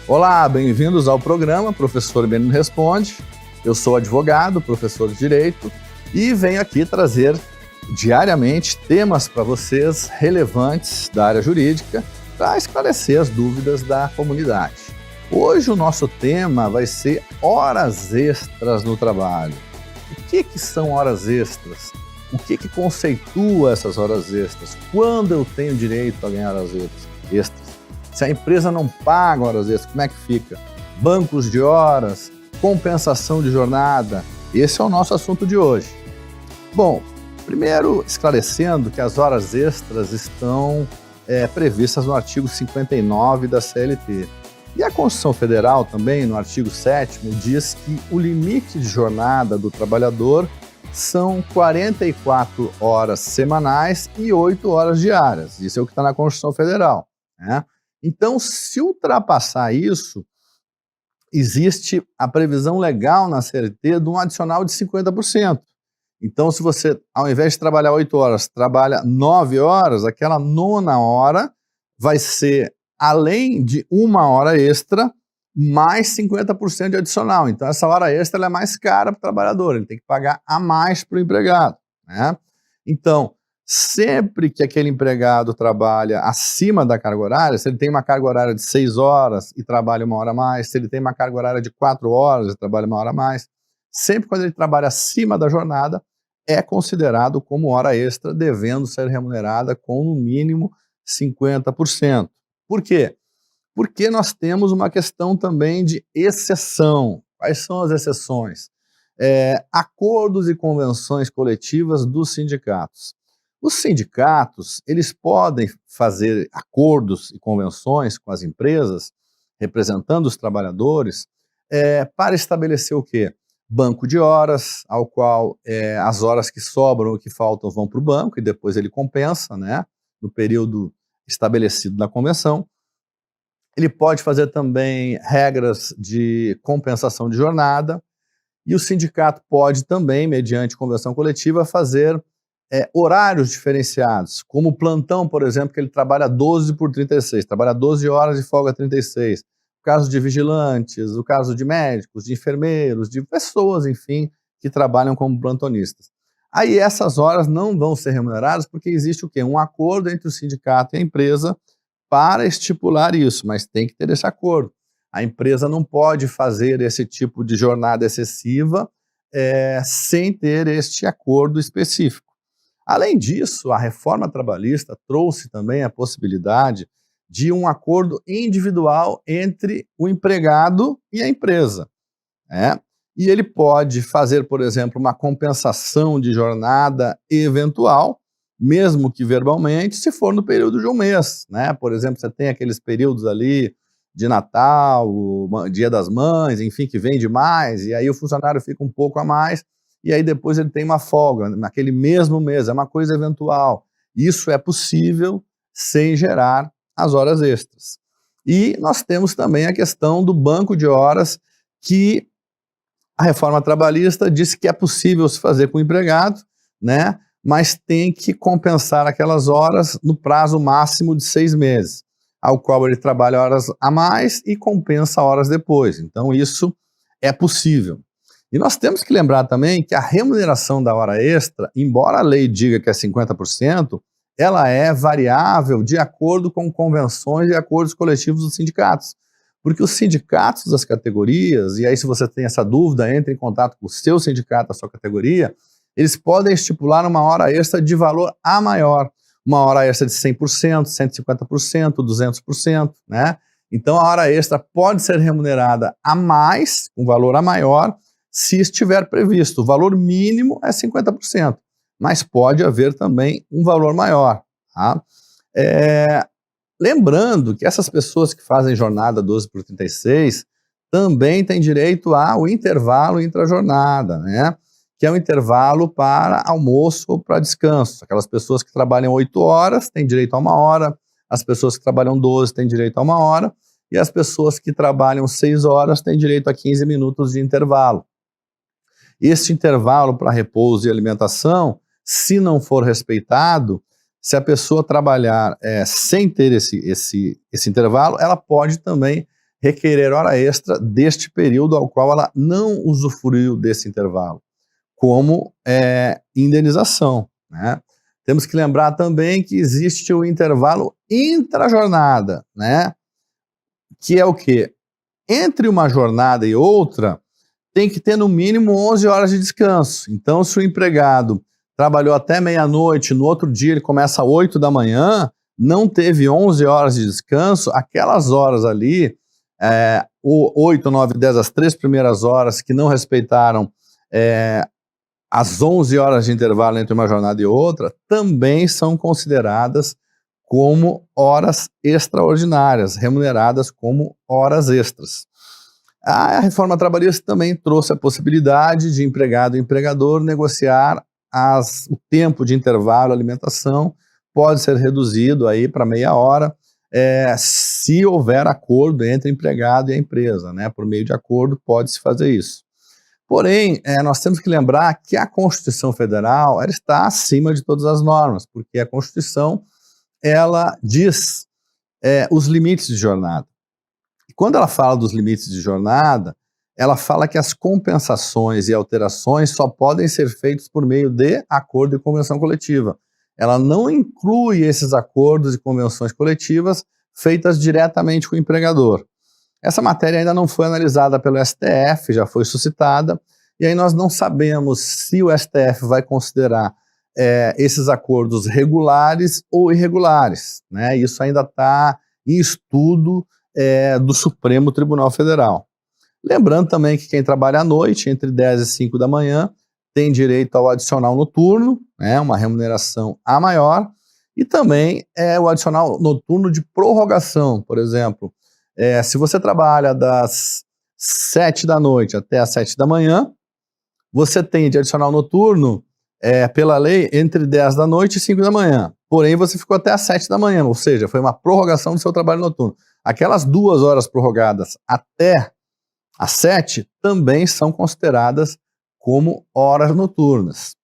Olá, bem-vindos ao programa Professor Benino Responde. Eu sou advogado, professor de Direito e venho aqui trazer diariamente temas para vocês relevantes da área jurídica para esclarecer as dúvidas da comunidade. Hoje o nosso tema vai ser horas extras no trabalho. O que são horas extras? O que conceitua essas horas extras? Quando eu tenho direito a ganhar horas extras? Se a empresa não paga horas extras, como é que fica? Bancos de horas, compensação de jornada, esse é o nosso assunto de hoje. Bom, primeiro esclarecendo que as horas extras estão previstas no artigo 59 da CLT. E a Constituição Federal também, no artigo 7º, diz que o limite de jornada do trabalhador são 44 horas semanais e 8 horas diárias. Isso é o que está na Constituição Federal, né? Então, se ultrapassar isso, existe a previsão legal na CLT de um adicional de 50%. Então, se você, ao invés de trabalhar 8 horas, trabalha 9 horas, aquela nona hora vai ser, além de uma hora extra, mais 50% de adicional. Então, essa hora extra ela é mais cara para o trabalhador, ele tem que pagar a mais para o empregado, né? Então, sempre que aquele empregado trabalha acima da carga horária, se ele tem uma carga horária de 6 horas e trabalha 1 hora a mais, se ele tem uma carga horária de 4 horas e trabalha 1 hora a mais, sempre quando ele trabalha acima da jornada, é considerado como hora extra, devendo ser remunerada com no mínimo 50%. Por quê? Porque nós temos uma questão também de exceção. Quais são as exceções? Acordos e convenções coletivas dos sindicatos. Os sindicatos, eles podem fazer acordos e convenções com as empresas, representando os trabalhadores, para estabelecer o quê? Banco de horas, ao qual as horas que sobram ou que faltam vão para o banco e depois ele compensa, né, no período estabelecido na convenção. Ele pode fazer também regras de compensação de jornada e o sindicato pode também, mediante convenção coletiva, fazer horários diferenciados, como o plantão, por exemplo, que ele trabalha 12 por 36, trabalha 12 horas e folga 36. O caso de vigilantes, o caso de médicos, de enfermeiros, de pessoas, enfim, que trabalham como plantonistas. Aí essas horas não vão ser remuneradas porque existe o quê? Um acordo entre o sindicato e a empresa para estipular isso, mas tem que ter esse acordo. A empresa não pode fazer esse tipo de jornada excessiva sem ter este acordo específico. Além disso, a reforma trabalhista trouxe também a possibilidade de um acordo individual entre o empregado e a empresa, né? E ele pode fazer, por exemplo, uma compensação de jornada eventual, mesmo que verbalmente, se for no período de um mês, né? Por exemplo, você tem aqueles períodos ali de Natal, Dia das Mães, enfim, que vende mais, e aí o funcionário fica um pouco a mais, e aí depois ele tem uma folga naquele mesmo mês, é uma coisa eventual. Isso é possível sem gerar as horas extras. E nós temos também a questão do banco de horas, que a reforma trabalhista disse que é possível se fazer com o empregado, né? Mas tem que compensar aquelas horas no prazo máximo de 6 meses, ao qual ele trabalha horas a mais e compensa horas depois. Então isso é possível. E nós temos que lembrar também que a remuneração da hora extra, embora a lei diga que é 50%, ela é variável de acordo com convenções e acordos coletivos dos sindicatos. Porque os sindicatos das categorias, e aí se você tem essa dúvida, entre em contato com o seu sindicato, a sua categoria, eles podem estipular uma hora extra de valor a maior, uma hora extra de 100%, 150%, 200%, né? Então a hora extra pode ser remunerada a mais, um valor a maior, se estiver previsto. O valor mínimo é 50%, mas pode haver também um valor maior, tá? Lembrando que essas pessoas que fazem jornada 12 por 36 também têm direito ao intervalo intra-jornada, né? Que é um intervalo para almoço ou para descanso. Aquelas pessoas que trabalham 8 horas têm direito a 1 hora, as pessoas que trabalham 12 têm direito a 1 hora, e as pessoas que trabalham 6 horas têm direito a 15 minutos de intervalo. Este intervalo para repouso e alimentação, se não for respeitado, se a pessoa trabalhar sem ter esse intervalo, ela pode também requerer hora extra deste período ao qual ela não usufruiu desse intervalo, como indenização, né? Temos que lembrar também que existe o intervalo intrajornada, né? Que é o quê? Entre uma jornada e outra, tem que ter no mínimo 11 horas de descanso. Então, se o empregado trabalhou até meia-noite, no outro dia ele começa às 8 da manhã, não teve 11 horas de descanso, aquelas horas ali, 8, 9, 10, as 3 primeiras horas que não respeitaram as 11 horas de intervalo entre uma jornada e outra, também são consideradas como horas extraordinárias, remuneradas como horas extras. A reforma trabalhista também trouxe a possibilidade de empregado e empregador negociar o tempo de intervalo, alimentação, pode ser reduzido aí para meia hora, se houver acordo entre empregado e a empresa, né? Por meio de acordo pode-se fazer isso. Porém, nós temos que lembrar que a Constituição Federal ela está acima de todas as normas, porque a Constituição ela diz os limites de jornada. E quando ela fala dos limites de jornada, ela fala que as compensações e alterações só podem ser feitas por meio de acordo e convenção coletiva. Ela não inclui esses acordos e convenções coletivas feitas diretamente com o empregador. Essa matéria ainda não foi analisada pelo STF, já foi suscitada, e aí nós não sabemos se o STF vai considerar esses acordos regulares ou irregulares, né? Isso ainda está em estudo do Supremo Tribunal Federal. Lembrando também que quem trabalha à noite, entre 10 e 5 da manhã, tem direito ao adicional noturno, né, uma remuneração a maior, e também o adicional noturno de prorrogação, por exemplo. Se você trabalha das 7 da noite até as 7 da manhã, você tem de adicional noturno, pela lei, entre 10 da noite e 5 da manhã. Porém, você ficou até as 7 da manhã, ou seja, foi uma prorrogação do seu trabalho noturno. Aquelas 2 horas prorrogadas até as 7 também são consideradas como horas noturnas.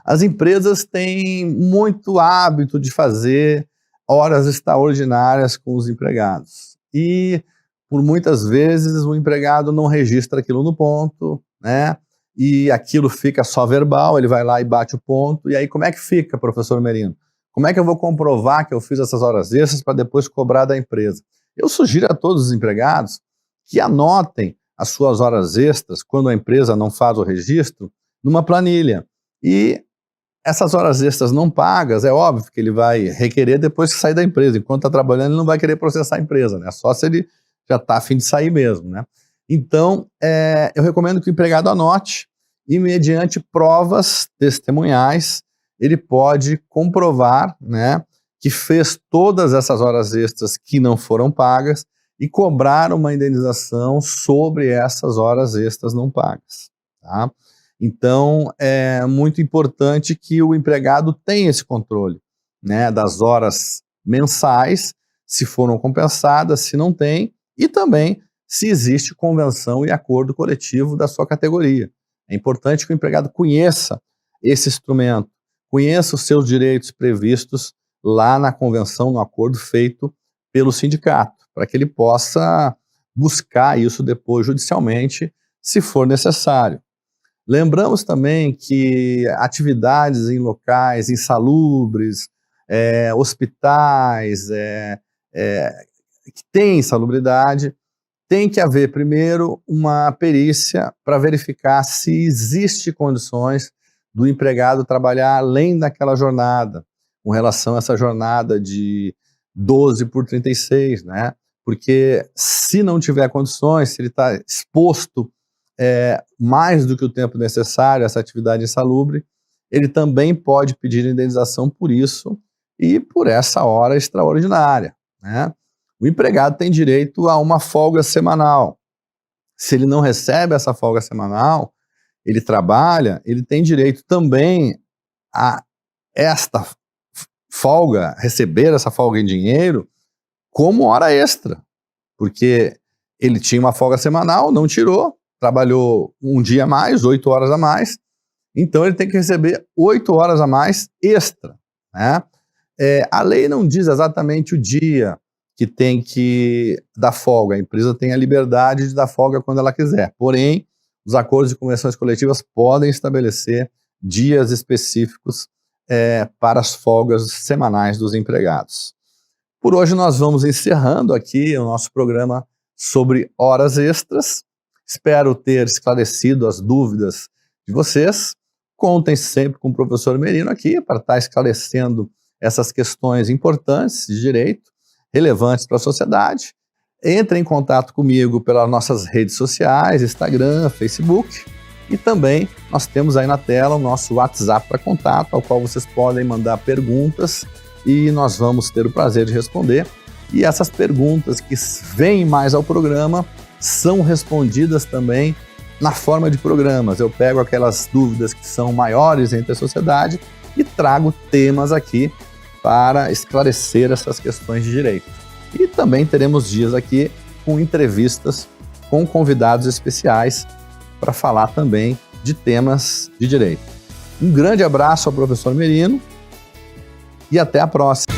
As empresas têm muito hábito de fazer horas extraordinárias com os empregados. E, por muitas vezes, o empregado não registra aquilo no ponto, né? E aquilo fica só verbal, ele vai lá e bate o ponto. E aí, como é que fica, professor Merino? Como é que eu vou comprovar que eu fiz essas horas extras para depois cobrar da empresa? Eu sugiro a todos os empregados que anotem as suas horas extras, quando a empresa não faz o registro, numa planilha. E essas horas extras não pagas, é óbvio que ele vai requerer depois que sair da empresa. Enquanto está trabalhando, ele não vai querer processar a empresa, né? Só se ele já está a fim de sair mesmo, né? Então, eu recomendo que o empregado anote e, mediante provas testemunhais, ele pode comprovar, né, que fez todas essas horas extras que não foram pagas e cobrar uma indenização sobre essas horas extras não pagas, tá? Então, é muito importante que o empregado tenha esse controle, né, das horas mensais, se foram compensadas, se não tem, e também se existe convenção e acordo coletivo da sua categoria. É importante que o empregado conheça esse instrumento, conheça os seus direitos previstos lá na convenção, no acordo feito pelo sindicato, para que ele possa buscar isso depois judicialmente, se for necessário. Lembramos também que atividades em locais insalubres, hospitais, que têm insalubridade, tem que haver primeiro uma perícia para verificar se existe condições do empregado trabalhar além daquela jornada, com relação a essa jornada de 12 por 36, né? Porque se não tiver condições, se ele está exposto mais do que o tempo necessário a essa atividade insalubre, ele também pode pedir indenização por isso e por essa hora extraordinária, né? O empregado tem direito a uma folga semanal. Se ele não recebe essa folga semanal, ele trabalha, ele tem direito também a esta folga, receber essa folga em dinheiro como hora extra, porque ele tinha uma folga semanal, não tirou, trabalhou um dia a mais, 8 horas a mais, então ele tem que receber 8 horas a mais extra, né? A lei não diz exatamente o dia que tem que dar folga. A empresa tem a liberdade de dar folga quando ela quiser. Porém, os acordos de convenções coletivas podem estabelecer dias específicos para as folgas semanais dos empregados. Por hoje nós vamos encerrando aqui o nosso programa sobre horas extras. Espero ter esclarecido as dúvidas de vocês. Contem sempre com o professor Merino aqui para estar esclarecendo essas questões importantes de direito, relevantes para a sociedade. Entre em contato comigo pelas nossas redes sociais, Instagram, Facebook, e também nós temos aí na tela o nosso WhatsApp para contato, ao qual vocês podem mandar perguntas e nós vamos ter o prazer de responder. E essas perguntas que vêm mais ao programa são respondidas também na forma de programas. Eu pego aquelas dúvidas que são maiores entre a sociedade e trago temas aqui para esclarecer essas questões de direito. E também teremos dias aqui com entrevistas com convidados especiais para falar também de temas de direito. Um grande abraço ao professor Merino e até a próxima.